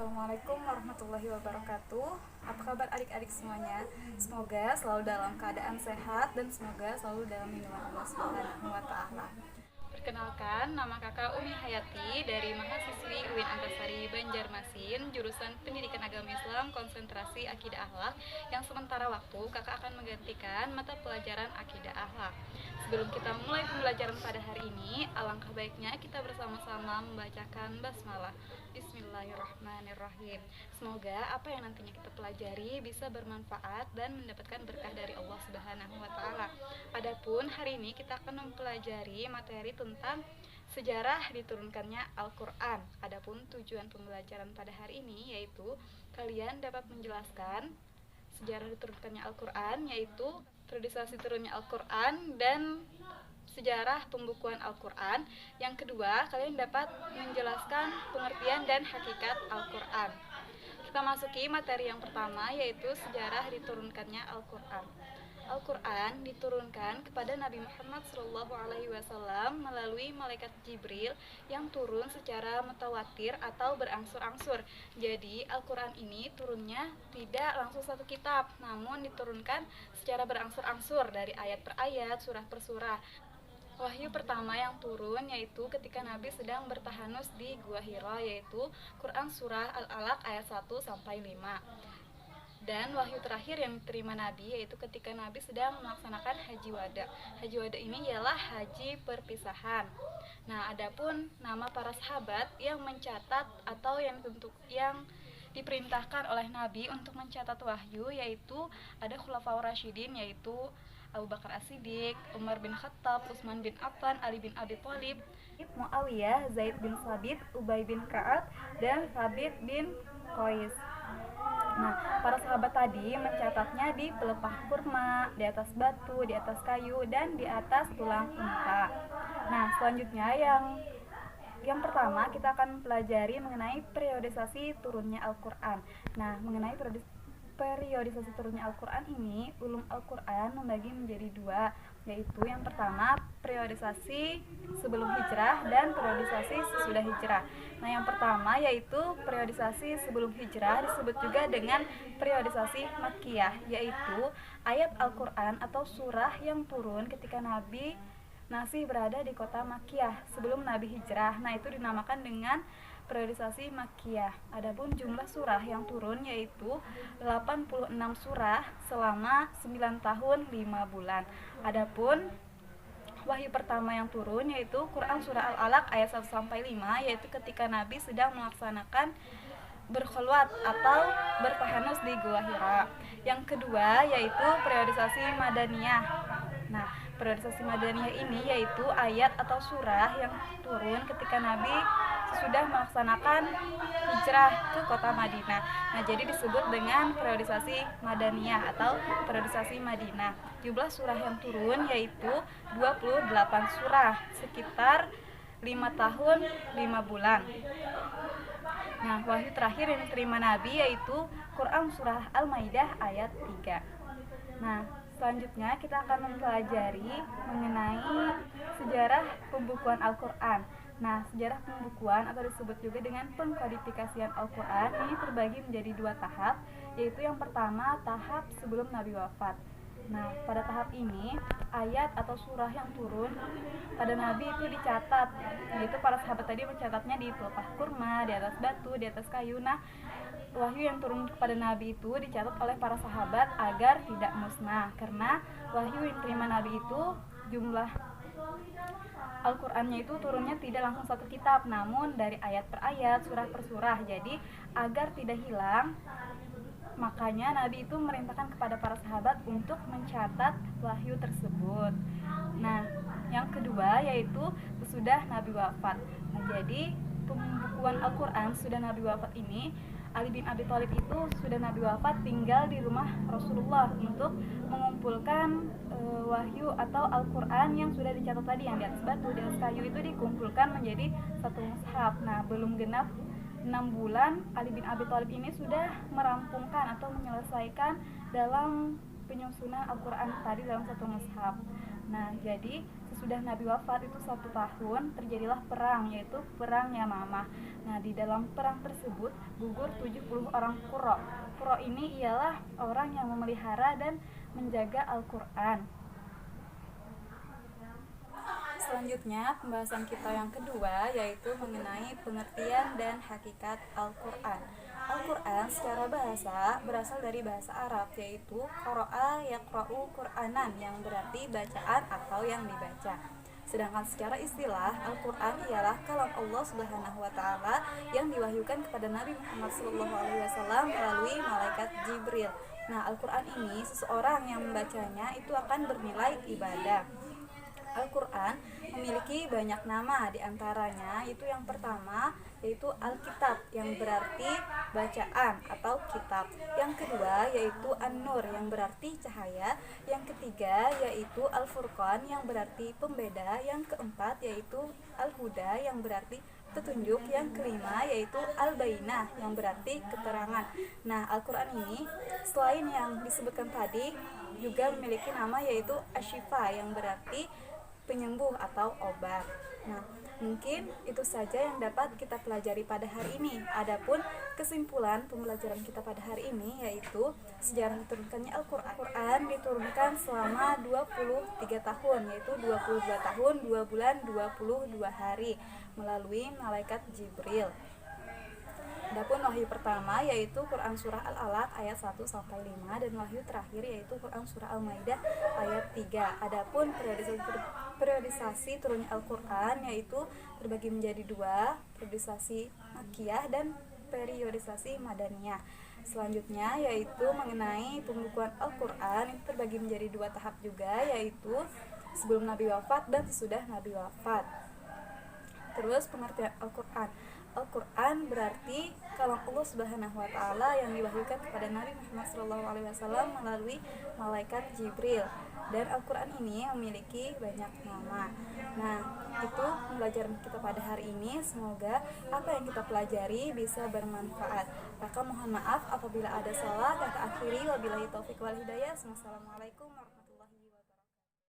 Assalamualaikum warahmatullahi wabarakatuh. Apa kabar adik-adik semuanya? Semoga selalu dalam keadaan sehat dan semoga selalu dalam lindungan Allah Subhanahu wa taala. Perkenalkan, nama kakak Umi Hayati dari mahasiswi UIN Antasari Banjarmasin, jurusan Pendidikan Agama Islam, konsentrasi Akidah Akhlak, yang sementara waktu kakak akan menggantikan mata pelajaran Akidah Akhlak. Sebelum kita mulai pembelajaran pada hari ini, alangkah baiknya kita bersama-sama membacakan basmalah. Bismillahirrahmanirrahim. Semoga apa yang nantinya kita pelajari bisa bermanfaat dan mendapatkan berkah dari Allah Subhanahu wa taala. Adapun hari ini kita akan mempelajari materi tentang sejarah diturunkannya Al-Qur'an. Adapun tujuan pembelajaran pada hari ini yaitu kalian dapat menjelaskan sejarah diturunkannya Al-Qur'an, yaitu periodisasi turunnya Al-Qur'an dan sejarah pembukuan Al-Qur'an. Yang kedua, kalian dapat menjelaskan pengertian dan hakikat Al-Qur'an. Kita masuki materi yang pertama, yaitu sejarah diturunkannya Al-Qur'an. Al-Qur'an diturunkan kepada Nabi Muhammad SAW melalui malaikat Jibril yang turun secara mutawatir atau berangsur-angsur. Jadi Al-Qur'an ini turunnya tidak langsung satu kitab, namun diturunkan secara berangsur-angsur dari ayat per ayat, surah per surah. Wahyu pertama yang turun yaitu ketika Nabi sedang bertahanus di Gua Hira, yaitu Quran surah Al-Alaq ayat 1 sampai 5. Dan wahyu terakhir yang diterima Nabi yaitu ketika Nabi sedang melaksanakan haji wada. Haji wada ini ialah haji perpisahan. Nah, adapun nama para sahabat yang mencatat atau yang diperintahkan oleh Nabi untuk mencatat wahyu yaitu ada Khulafaur Rasyidin, yaitu Abu Bakar As-Siddiq, Umar bin Khattab, Utsman bin Affan, Ali bin Abi Thalib, Muawiyah, Zaid bin Sabit, Ubay bin Ka'ab, dan Thabit bin Qais. Nah, para sahabat tadi mencatatnya di pelepah kurma, di atas batu, di atas kayu, dan di atas tulang unta. Nah, selanjutnya yang pertama kita akan pelajari mengenai periodisasi turunnya Al-Qur'an. Nah, mengenai periodisasi turunnya Al-Qur'an ini, ulum Al-Qur'an membagi menjadi dua, yaitu yang pertama periodisasi sebelum hijrah dan periodisasi sesudah hijrah. Nah, yang pertama yaitu periodisasi sebelum hijrah disebut juga dengan periodisasi Makkiyah, yaitu ayat Al-Qur'an atau surah yang turun ketika Nabi masih berada di kota Makkiyah sebelum Nabi hijrah. Nah, itu dinamakan dengan periodisasi Makkiyah. Adapun jumlah surah yang turun yaitu 86 surah selama 9 tahun 5 bulan. Adapun wahyu pertama yang turun yaitu Quran surah Al-Alaq ayat 1 sampai 5, yaitu ketika Nabi sedang melaksanakan berkhulwat atau bertahanus di Gua Hira. Yang kedua yaitu periodisasi Madaniyah. Nah, periodisasi Madaniyah ini yaitu ayat atau surah yang turun ketika Nabi sudah melaksanakan hijrah ke kota Madinah. Nah, jadi disebut dengan periodisasi Madaniyah atau periodisasi Madinah. Jumlah surah yang turun yaitu 28 surah, sekitar 5 tahun 5 bulan. Nah, wahyu terakhir yang diterima Nabi yaitu Quran surah Al-Maidah ayat 3. Nah, selanjutnya kita akan mempelajari mengenai sejarah pembukuan Al-Qur'an. Nah, sejarah pembukuan atau disebut juga dengan pengkodifikasian Al-Qur'an ini terbagi menjadi dua tahap, yaitu yang pertama tahap sebelum Nabi wafat. Nah, pada tahap ini ayat atau surah yang turun pada Nabi itu dicatat, yaitu para sahabat tadi mencatatnya di pelepah kurma, di atas batu, di atas kayu. Nah, wahyu yang turun kepada Nabi itu dicatat oleh para sahabat agar tidak musnah, karena wahyu yang diterima Nabi itu jumlah Al-Qur'annya itu turunnya tidak langsung satu kitab, namun dari ayat per ayat, surah per surah. Jadi agar tidak hilang, makanya Nabi itu merintahkan kepada para sahabat untuk mencatat wahyu tersebut. Nah, yang kedua yaitu sesudah Nabi wafat. Nah, jadi pembukuan Al-Qur'an sudah Nabi wafat ini, Ali bin Abi Thalib itu sudah Nabi wafat tinggal di rumah Rasulullah untuk mengumpulkan wahyu atau Al-Qur'an yang sudah dicatat tadi, yang di atas batu, di atas kayu itu dikumpulkan menjadi satu mushaf. Nah, belum genap 6 bulan Ali bin Abi Thalib ini sudah merampungkan atau menyelesaikan dalam penyusunan Al-Qur'an tadi dalam satu mushaf. Nah, jadi sesudah Nabi wafat itu 1 tahun, terjadilah perang, yaitu perang Yamamah. Nah, di dalam perang tersebut gugur 70 orang qurra. Qurra ini ialah orang yang memelihara dan menjaga Al-Quran. Selanjutnya, pembahasan kita yang kedua yaitu mengenai pengertian dan hakikat Al-Quran. Al-Quran secara bahasa berasal dari bahasa Arab, yaitu qara'a yaqra'u Qur'anan, yang berarti bacaan atau yang dibaca. Sedangkan secara istilah, Al-Quran ialah kalam Allah Subhanahu wa Ta'ala yang diwahyukan kepada Nabi Muhammad SAW melalui malaikat Jibril. Nah, Al-Quran ini seseorang yang membacanya itu akan bernilai ibadah. Al-Quran memiliki banyak nama, diantaranya itu yang pertama yaitu Alkitab, yang berarti bacaan atau kitab. Yang kedua yaitu An-Nur, yang berarti cahaya. Yang ketiga yaitu Al-Furqan, yang berarti pembeda. Yang keempat yaitu Al-Huda, yang berarti petunjuk. Yang kelima yaitu Al-Bainah, yang berarti keterangan. Nah, Al-Quran ini selain yang disebutkan tadi juga memiliki nama yaitu Asy-Syifa, yang berarti penyembuh atau obat. Nah, mungkin itu saja yang dapat kita pelajari pada hari ini. Adapun kesimpulan pembelajaran kita pada hari ini yaitu sejarah diturunkannya Al-Quran diturunkan selama 23 tahun, yaitu 22 tahun, 2 bulan, 22 hari melalui malaikat Jibril. Adapun wahyu pertama yaitu Quran surah Al-Alaq ayat 1-5 dan wahyu terakhir yaitu Quran surah Al-Maidah ayat 3. Adapun periodisasi turunnya Al-Quran yaitu terbagi menjadi 2, periodisasi Makkiyah dan periodisasi Madaniyah. Selanjutnya yaitu mengenai pembukuan Al-Quran itu terbagi menjadi 2 tahap juga, yaitu sebelum Nabi wafat dan sesudah Nabi wafat. Terus pengertian Al-Quran. Al-Quran berarti kalam Allah Subhanahu wa Ta'ala yang diwahyukan kepada Nabi Muhammad SAW melalui malaikat Jibril. Dan Al-Quran ini memiliki banyak nama. Nah, itu pembelajaran kita pada hari ini. Semoga apa yang kita pelajari bisa bermanfaat. Maka mohon maaf apabila ada salah. Kata akhiri, wabillahi taufiq wal hidayah. Wassalamualaikum warahmatullahi wabarakatuh.